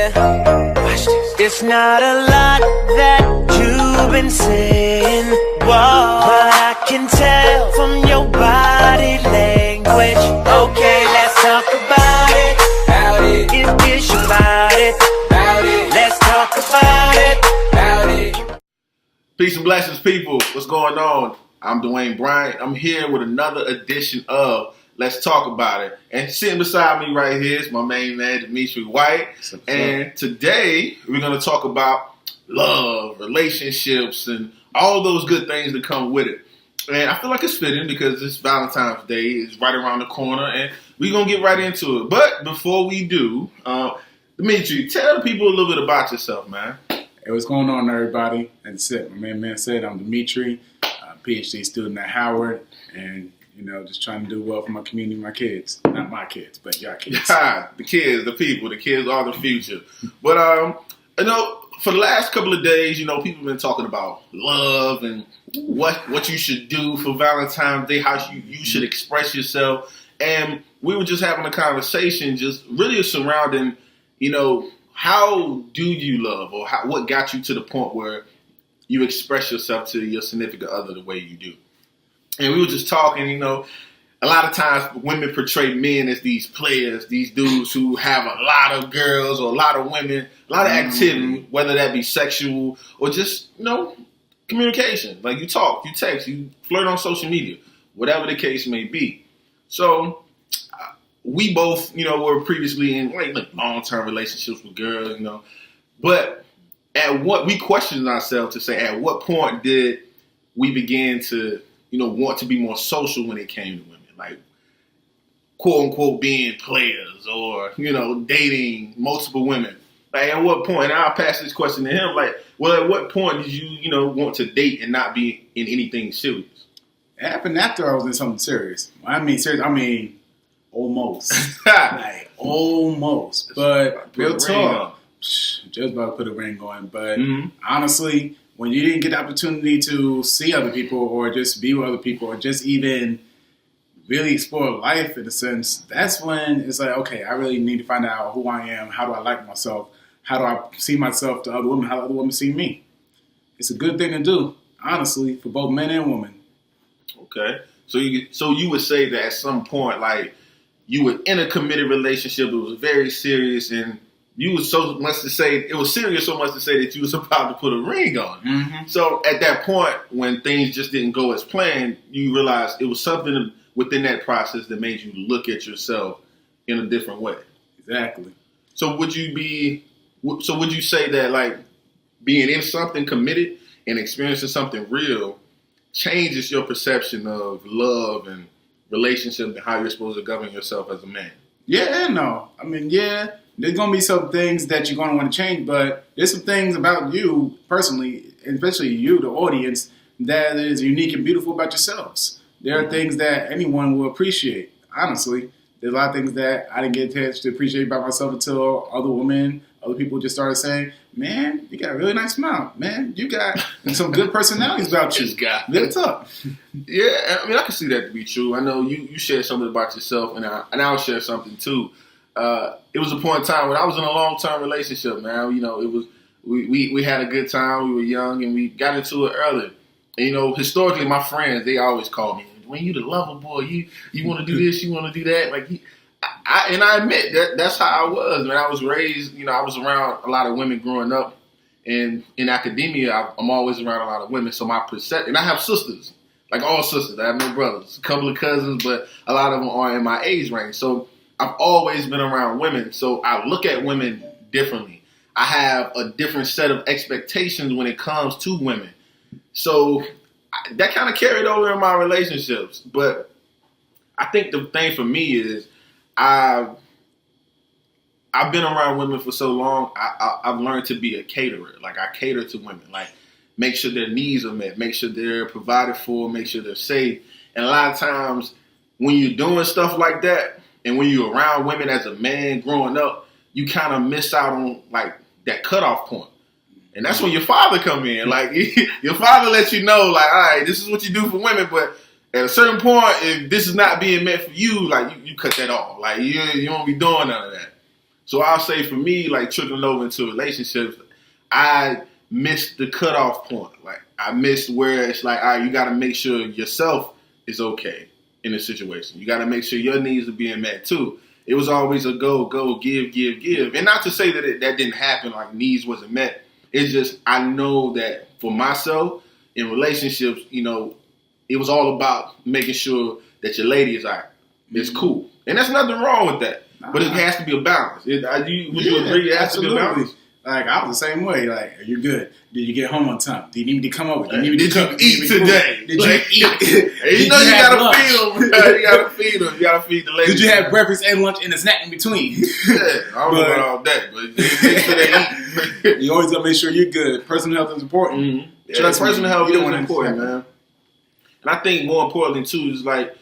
yeah. Watch this. It's not a lot that you've been saying, whoa, but I can tell from your body language. Okay, let's talk about it. It's your body. Let's talk about it. Peace and blessings, people. What's going on? I'm Dwayne Bryant. I'm here with another edition of Let's Talk About It. And sitting beside me right here is my main man, Dimitri White. And today we're going to talk about love, relationships, and all those good things that come with it. And I feel like it's fitting because it's Valentine's Day. It's right around the corner, and we're going to get right into it. But before we do, Dimitri, tell the people a little bit about yourself, man. Hey, what's going on, everybody? That's it. My man said I'm Dimitri, PhD student at Howard, and just trying to do well for my community, my kids. Not my kids, but your kids. The kids, the people, the kids are the future. But for the last couple of days, people have been talking about love and what you should do for Valentine's Day, how you should express yourself, and we were just having a conversation, just really surrounding, how do you love, or what got you to the point where you express yourself to your significant other the way you do. And we were just talking, a lot of times women portray men as these players, these dudes who have a lot of girls or a lot of women, a lot of activity, whether that be sexual or just, communication. Like you talk, you text, you flirt on social media, whatever the case may be. So we both, were previously in like long-term relationships with girls, but we questioned ourselves to say, at what point did we begin to, want to be more social when it came to women, like quote unquote being players or, dating multiple women. Like at what point, and I'll pass this question to him, like, well, at what point did you, want to date and not be in anything serious? It happened after I was in something serious. I mean, almost. Like, almost. But real talk, just about to put a ring on. But honestly, when you didn't get the opportunity to see other people or just be with other people or just even really explore life in a sense, that's when it's like, okay, I really need to find out who I am. How do I like myself? How do I see myself to other women? How do other women see me? It's a good thing to do, honestly, for both men and women. Okay. So you would say that at some point, like, you were in a committed relationship, it was very serious, and you was so much to say, it was serious so much to say that you was about to put a ring on. Mm-hmm. So at that point, when things just didn't go as planned, you realized it was something within that process that made you look at yourself in a different way. Exactly. So would you say that, like, being in something committed and experiencing something real changes your perception of love and relationship and how you're supposed to govern yourself as a man? Yeah and no. I mean, yeah, there's going to be some things that you're going to want to change, but there's some things about you personally, and especially you, the audience, that is unique and beautiful about yourselves. There are things that anyone will appreciate, honestly. There's a lot of things that I didn't get a chance to appreciate about myself until other people just started saying, man, you got a really nice smile. Man, you got some good personalities about you. What's up? Yeah, I mean, I can see that to be true. I know you shared something about yourself, and I'll share something too. It was a point in time when I was in a long-term relationship, man. It was we had a good time. We were young, and we got into it early. And, historically, my friends, they always call me, when you the lover boy, you want to do this, you want to do that. Like, I admit that's how I was. When I was raised, I was around a lot of women growing up, and in academia, I'm always around a lot of women. So my perception, and I have sisters, like all sisters. I have no brothers, a couple of cousins, but a lot of them are in my age range. So I've always been around women. So I look at women differently. I have a different set of expectations when it comes to women. So that kind of carried over in my relationships. But I think the thing for me is I've been around women for so long, I've learned to be a caterer. Like, I cater to women. Like, make sure their needs are met, make sure they're provided for, make sure they're safe. And a lot of times when you're doing stuff like that, and when you're around women as a man growing up, you kind of miss out on, like, that cutoff point. And that's when your father come in. Like, your father lets you know, like, all right, this is what you do for women, but at a certain point, if this is not being met for you, like, you cut that off. Like, you don't be doing none of that. So I'll say for me, like trickling over into relationships, I missed the cutoff point. Like I missed where it's like, all right, you got to make sure yourself is okay in the situation. You got to make sure your needs are being met too. It was always a go, give. And not to say that that didn't happen, like needs wasn't met. It's just I know that for myself in relationships, you know, it was all about making sure that your lady is all right. It's cool. And there's nothing wrong with that. But it has to be a balance. Would you agree it has to be a balance? Like, I was the same way. Like, are you good? Did you get home on time? Did you need me to come over? Did you eat today? Did you eat? You know you gotta feed them. You gotta feed them. You gotta feed the ladies. Did you have breakfast and lunch and a snack in between? Yeah, I don't know about all that, but make sure they eat. You always gotta make sure you're good. Personal health is important. Mm-hmm. Yeah, personal health is important, man. And I think more importantly too is like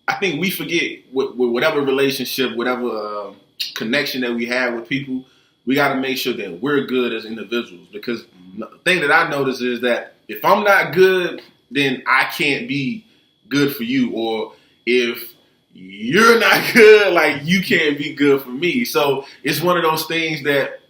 I think we forget with whatever relationship, whatever connection that we have with people. We got to make sure that we're good as individuals, because the thing that I notice is that if I'm not good, then I can't be good for you. Or if you're not good, like you can't be good for me. So it's one of those things that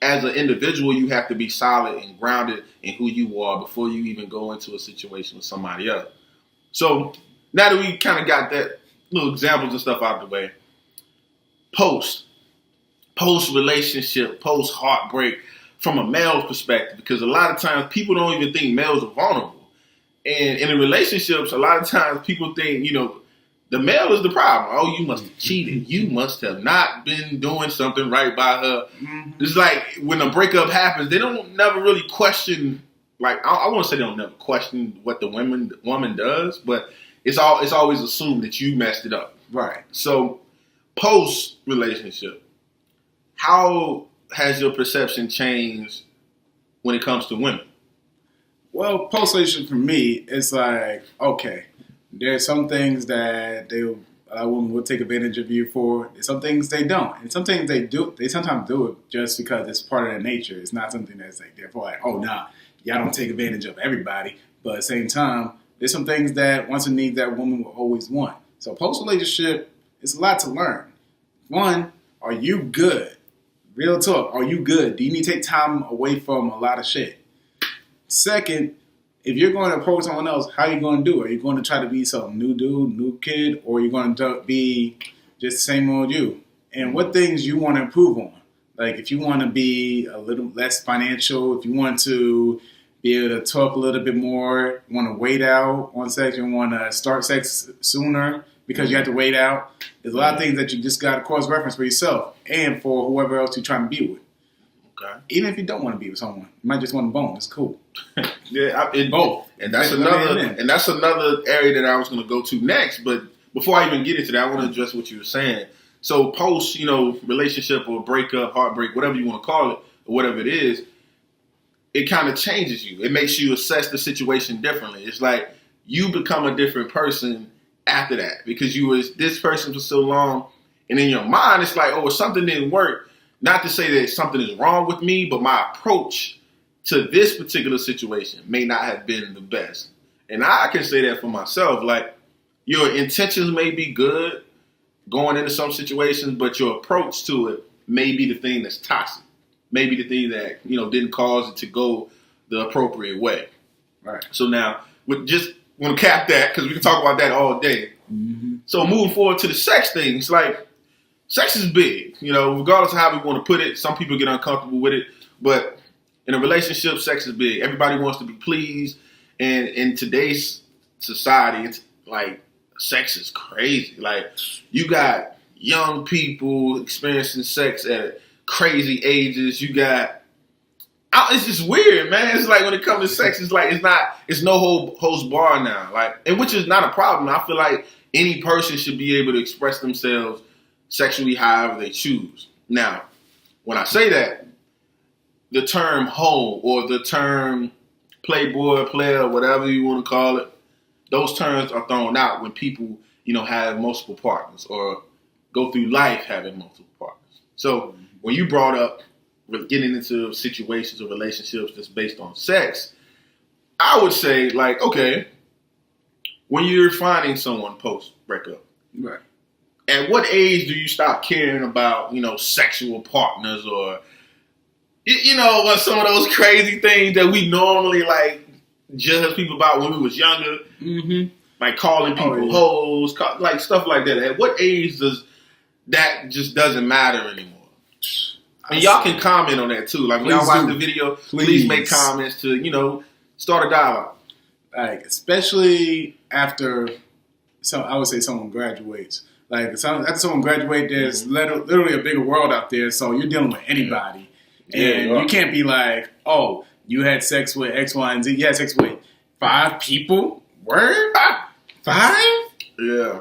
as an individual, you have to be solid and grounded in who you are before you even go into a situation with somebody else. So now that we kind of got that little examples and stuff out of the way, post-relationship, post-heartbreak, from a male's perspective, because a lot of times people don't even think males are vulnerable. And in relationships, a lot of times people think, you know, the male is the problem. Oh, you must have cheated. You must have not been doing something right by her. Mm-hmm. It's like when a breakup happens, they don't never really question, like, I won't say they don't never question what the woman does, but it's always assumed that you messed it up. Right. So post-relationship, how has your perception changed when it comes to women? Well, post-relationship for me, it's like, okay, there's some things that a woman will take advantage of you for. There's some things they don't. And some things they do, they sometimes do it just because it's part of their nature. It's not something that's like, therefore, like, oh, nah, y'all don't take advantage of everybody. But at the same time, there's some things that wants and needs that woman will always want. So post-relationship, it's a lot to learn. One, are you good? Real talk, are you good? Do you need to take time away from a lot of shit? Second, if you're going to approach someone else, how are you going to do it? Are you going to try to be some new dude, new kid, or are you going to be just the same old you? And what things you want to improve on? Like if you want to be a little less financial, if you want to be able to talk a little bit more, you want to wait out on sex, you want to start sex sooner because you have to wait out. There's a lot of things that you just got to cross-reference for yourself and for whoever else you're trying to be with. Okay. Even if you don't want to be with someone, you might just want to bone. It's cool. Both. And that's another area that I was going to go to next. But before I even get into that, I want to address what you were saying. So post, relationship or breakup, heartbreak, whatever you want to call it, or whatever it is, it kind of changes you. It makes you assess the situation differently. It's like you become a different person after that because you was this person for so long. And in your mind, it's like, oh, if something didn't work, not to say that something is wrong with me, but my approach to this particular situation may not have been the best. And I can say that for myself. Like, your intentions may be good going into some situations, but your approach to it may be the thing that's toxic. Maybe the thing that, didn't cause it to go the appropriate way. Right. So now, just want to cap that because we can talk about that all day. Mm-hmm. So moving forward to the sex thing, it's like, sex is big, regardless of how we want to put it. Some people get uncomfortable with it, but in a relationship, sex is big. Everybody wants to be pleased, and in today's society, it's like sex is crazy. Like you got young people experiencing sex at crazy ages. You got it's just weird, man. It's like when it comes to sex, it's like it's no holds bar now. Like, and which is not a problem. I feel like any person should be able to express themselves sexually however they choose. Now, when I say that, the term hoe or the term playboy, player, whatever you want to call it, those terms are thrown out when people, have multiple partners or go through life having multiple partners. So when you brought up getting into situations or relationships that's based on sex, I would say, like, okay, when you're finding someone post-breakup, right, at what age do you stop caring about, sexual partners or, some of those crazy things that we normally like judge people about when we was younger? Mm-hmm. Like calling people hoes, like stuff like that. At what age does that just doesn't matter anymore? And y'all can comment on that too. Like when y'all watch the video, please make comments to, start a dialogue. Like, especially after, I would say someone graduates. Like, after someone graduates, there's literally a bigger world out there, so you're dealing with anybody. And you can't be like, oh, you had sex with X, Y, and Z. You had sex with 5 people? Word? 5? Yeah.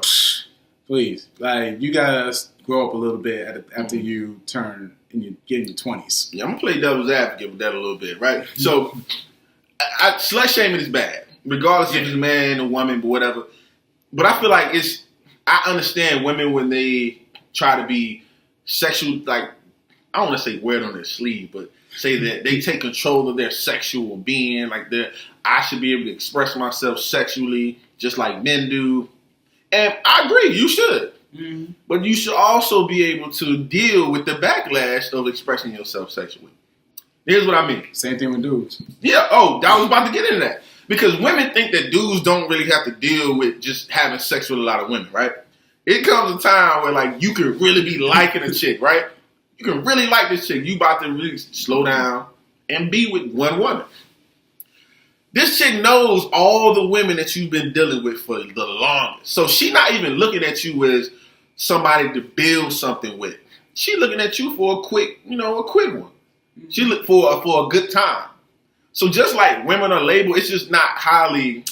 Please. Like, you gotta grow up a little bit after you turn and you get in your 20s. Yeah, I'm gonna play devil's advocate with that a little bit, right? So, slut shaming is bad, regardless if it's a man or woman, but whatever. But I feel like I understand women when they try to be sexual, like, I don't want to say wear it on their sleeve, but say that they take control of their sexual being, like I should be able to express myself sexually just like men do. And I agree, you should. Mm-hmm. But you should also be able to deal with the backlash of expressing yourself sexually. Here's what I mean. Same thing with dudes. Yeah, I was about to get into that. Because women think that dudes don't really have to deal with just having sex with a lot of women, right? It comes a time where, like, you can really be liking a chick, right? You can really like this chick. You about to really slow down and be with one woman. This chick knows all the women that you've been dealing with for the longest. So she's not even looking at you as somebody to build something with. She's looking at you for a quick one. She look for a good time. So just like women are labeled, it's just not highly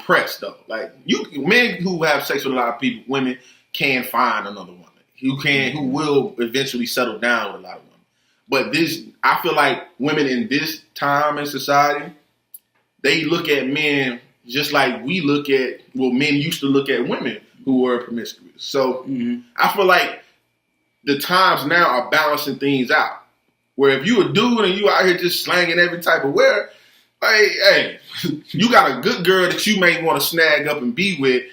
pressed though. Like men who have sex with a lot of people, women can find another woman who will eventually settle down with a lot of women. But I feel like women in this time in society, they look at men just like men used to look at women who were promiscuous. So I feel like the times now are balancing things out. Where if you a dude and you out here just slanging every type of wear, hey, you got a good girl that you may want to snag up and be with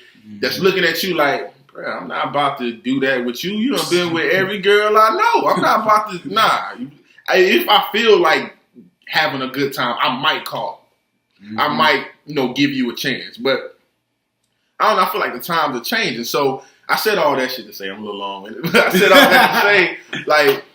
that's looking at you like, bro, I'm not about to do that with you. You done been with every girl I know. I'm not about to, if I feel like having a good time, I might call. I might, give you a chance. But I don't know, I feel like the times are changing. So I said all that shit to say, I'm a little long-winded, but I said all that to say, like,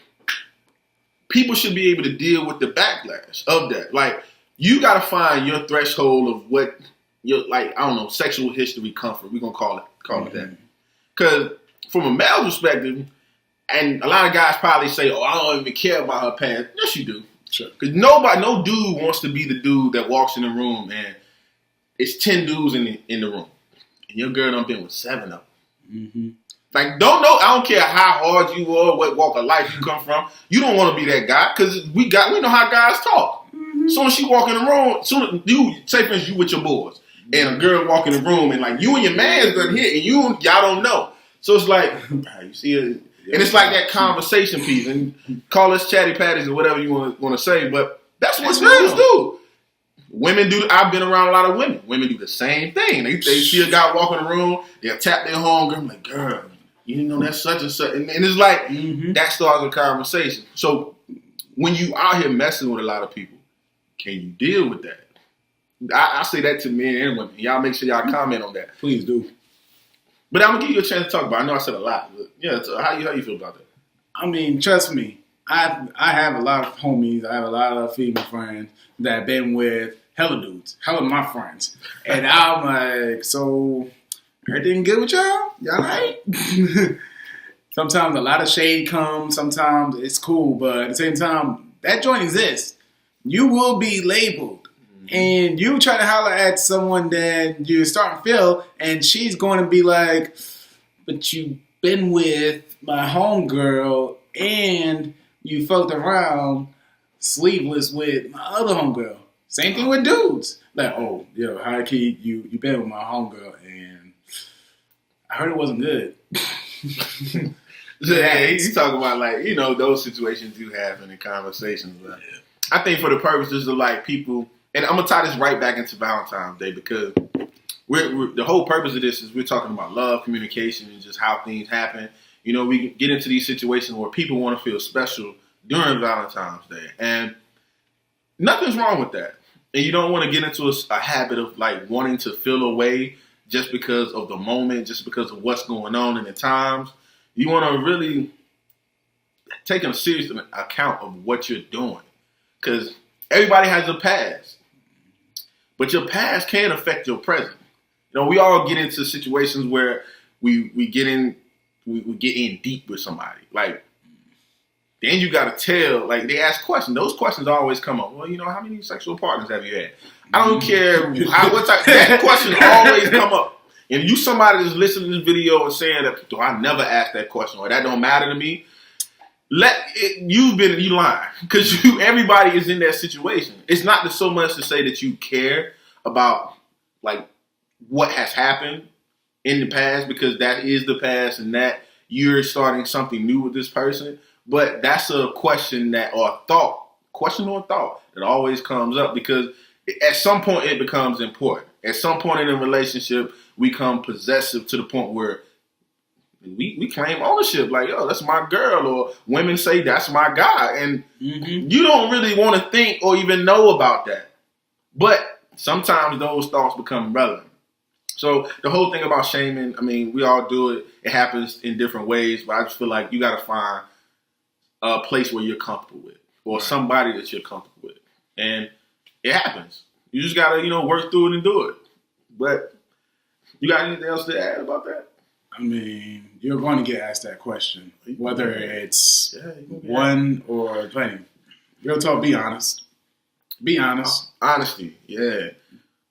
people should be able to deal with the backlash of that. Like, you got to find your threshold of what your, like, I don't know, sexual history comfort. We're going to call it that. Because from a male perspective, and a lot of guys probably say, oh, I don't even care about her past. Yes, you do. Sure. Because no dude wants to be the dude that walks in the room and it's 10 dudes in the room. And your girl done been with 7 of them. Mm-hmm. Like, I don't care how hard you are, what walk of life you come from. You don't want to be that guy because we know how guys talk. Mm-hmm. Soon as she walk in the room, say for instance you with your boys and a girl walk in the room and like you and your man's done hit and y'all don't know. So it's like, you see it, and it's like that conversation piece and call us chatty patties or whatever you want to say, but that's what men do. Women do. I've been around a lot of women. Women do the same thing. They see a guy walk in the room, they'll tap their homegirl, I'm like, girl, you didn't know that's such and such. And it's like, that starts a conversation. So when you out here messing with a lot of people, can you deal with that? I say that to men and women. Y'all make sure y'all comment on that. Please do. But I'm going to give you a chance to talk about it. I know I said a lot. But yeah, so how you feel about that? I mean, trust me. I have a lot of homies. I have a lot of female friends that have been with hella dudes. Hella my friends. And I'm like, so... everything good with y'all? Y'all right? Sometimes a lot of shade comes. Sometimes it's cool. But at the same time, that joint exists. You will be labeled. And you try to holler at someone that you're starting to feel, and she's going to be like, but you've been with my homegirl, and you fucked around sleeveless with my other homegirl. Same thing with dudes. Like, oh, yo, high key, you been with my homegirl, and I heard it wasn't good. Yeah, you talking about like, those situations you have in the conversations. But I think for the purposes of like people, and I'm going to tie this right back into Valentine's Day because the whole purpose of this is we're talking about love, communication, and just how things happen. You know, we get into these situations where people want to feel special during Valentine's Day, and nothing's wrong with that. And you don't want to get into a habit of like wanting to feel away just because of the moment, just because of what's going on in the times. You want to really take a serious account of what you're doing, because everybody has a past, but your past can affect your present. You know, we all get into situations where we get in deep with somebody. Like, then you got to tell, like, they ask questions. Those questions always come up. Well, you know, how many sexual partners have you had? I don't care what type. That question always come up. And you somebody that's listening to this video and saying that, do I never ask that question, or that don't matter to me? You lying, because everybody is in that situation. It's not so much to say that you care about like what has happened in the past, because that is the past and that you're starting something new with this person. But that's a question that always comes up, because at some point it becomes important. At some point in a relationship, we become possessive to the point where we claim ownership. Like, yo, that's my girl, or women say that's my guy. And you don't really want to think or even know about that. But sometimes those thoughts become relevant. So the whole thing about shaming, I mean, we all do it. It happens in different ways, but I just feel like you got to find a place where you're comfortable with, or somebody that you're comfortable with. And it happens. You just got to, work through it and do it. But you got anything else to add about that? I mean, you're going to get asked that question, whether it's one or plenty. Real talk, be honest. Be honest. Honesty, yeah.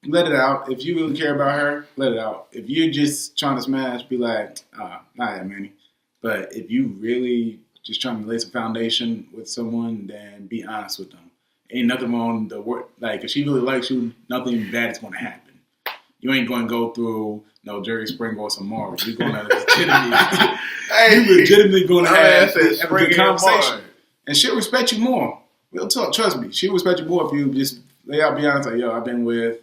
Let it out. If you really care about her, let it out. If you're just trying to smash, be like, not that many. But if you really just trying to lay some foundation with someone, then be honest with them. Ain't nothing wrong the word. Like, if she really likes you, nothing bad is going to happen. You ain't going to go through Jerry Springer or some Mars. You're going to legitimately going to have a good conversation. And she'll respect you more. Real talk, trust me. She'll respect you more if you just lay out, be honest, like, yo, I've been with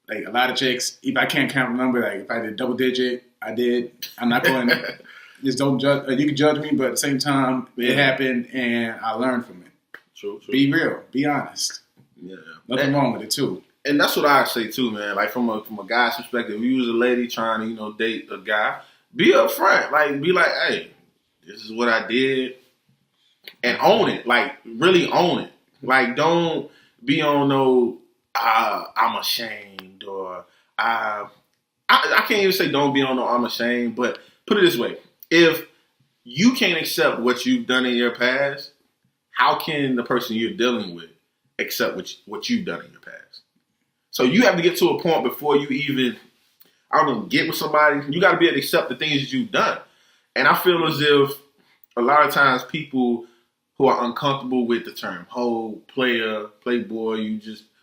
like a lot of chicks. If I can't count the number, like if I did double digit, I did. I'm not going to just don't judge. You can judge me, but at the same time, it happened and I learned from it. True. Be real. Be honest. Yeah. Nothing wrong with it too. And that's what I say too, man. Like from a guy's perspective, if you was a lady trying to, date a guy, be upfront. Like, be like, hey, this is what I did. And own it. Like, really own it. Like, don't be on I'm ashamed, or I can't even say don't be on I'm ashamed, but put it this way. If you can't accept what you've done in your past, how can the person you're dealing with accept what you've done in your past? So you have to get to a point before you even, get with somebody. You got to be able to accept the things that you've done. And I feel as if a lot of times people who are uncomfortable with the term hoe, player, playboy,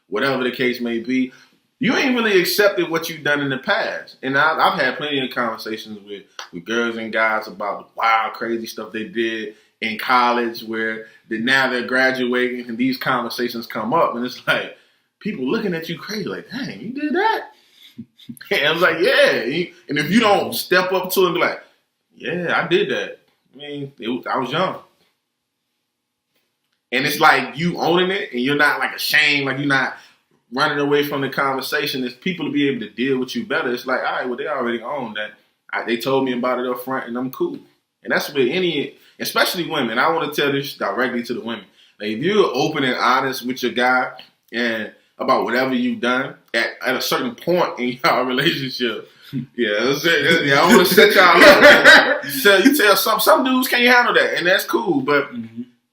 whatever the case may be, you ain't really accepted what you've done in the past. And I've had plenty of conversations with girls and guys about the wild, crazy stuff they did in college, where now they're graduating and these conversations come up, and it's like, people looking at you crazy, like, dang, you did that? And I was like, yeah. And if you don't step up to it and be like, yeah, I did that. I mean, I was young. And it's like you owning it, and you're not like ashamed, like you're not running away from the conversation. It's people to be able to deal with you better. It's like, all right, well, they already own that. They told me about it up front, and I'm cool. And that's with especially women. I want to tell this directly to the women. Like, if you're open and honest with your guy and about whatever you've done at a certain point in your relationship, I want to set y'all up. So you tell some dudes can't handle that, and that's cool. But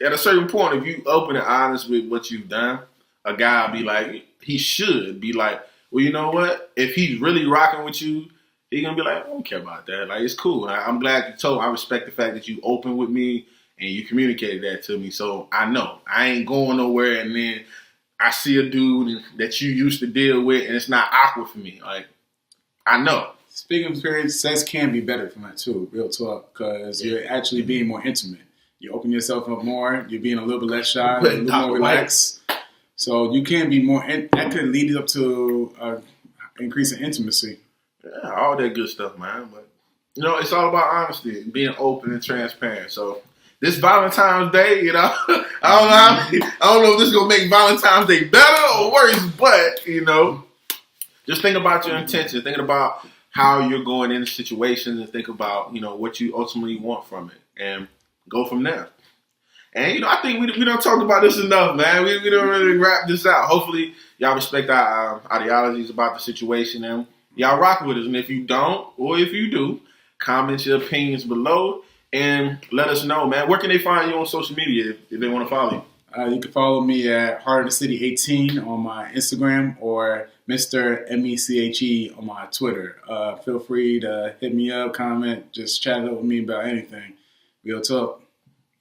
at a certain point, if you open and honest with what you've done, a guy will be like, he should be like, well, you know what? If he's really rocking with you, he's going to be like, I don't care about that. Like, it's cool. I'm glad you told me. I respect the fact that you open with me and you communicated that to me. So I know I ain't going nowhere, and then I see a dude that you used to deal with and it's not awkward for me. Like, I know. Speaking of experience, sex can be better from that too, real talk, because you're actually being more intimate. You open yourself up more. You're being a little bit less shy, a little more relaxed. So you can be more. That could lead up to increasing intimacy. Yeah, all that good stuff, man. But you know, it's all about honesty, being open and transparent. So this Valentine's Day, you know, I don't know if this is gonna make Valentine's Day better or worse, but you know, just think about your intentions, thinking about how you're going into situations, and think about, you know, what you ultimately want from it, and go from there. And you know, I think we don't talk about this enough, man. We don't really wrap this out. Hopefully, y'all respect our ideologies about the situation, and y'all rock with us. And if you don't, or if you do, comment your opinions below and let us know, man. Where can they find you on social media if they want to follow you? You can follow me at Heart of the City 18 on my Instagram, or Mr. MECHE on my Twitter. Feel free to hit me up, comment, just chat up with me about anything. We'll talk.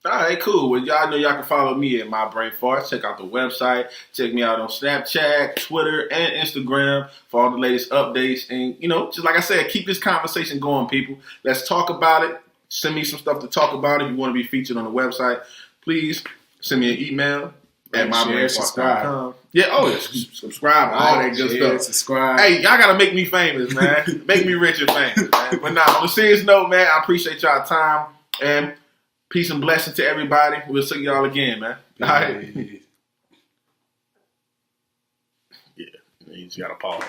All right, cool. Well, y'all know y'all can follow me at My Brain Farts. Check out the website. Check me out on Snapchat, Twitter, and Instagram for all the latest updates. And, you know, just like I said, keep this conversation going, people. Let's talk about it. Send me some stuff to talk about. If you want to be featured on the website, please send me an email at mybrainfarts.com. Yeah, subscribe, all that good stuff. Subscribe. Hey, y'all got to make me famous, man. Make me rich and famous, man. But on a serious note, man, I appreciate y'all time. And peace and blessing to everybody. We'll see y'all again, man. All right. Yeah, you just got to pause.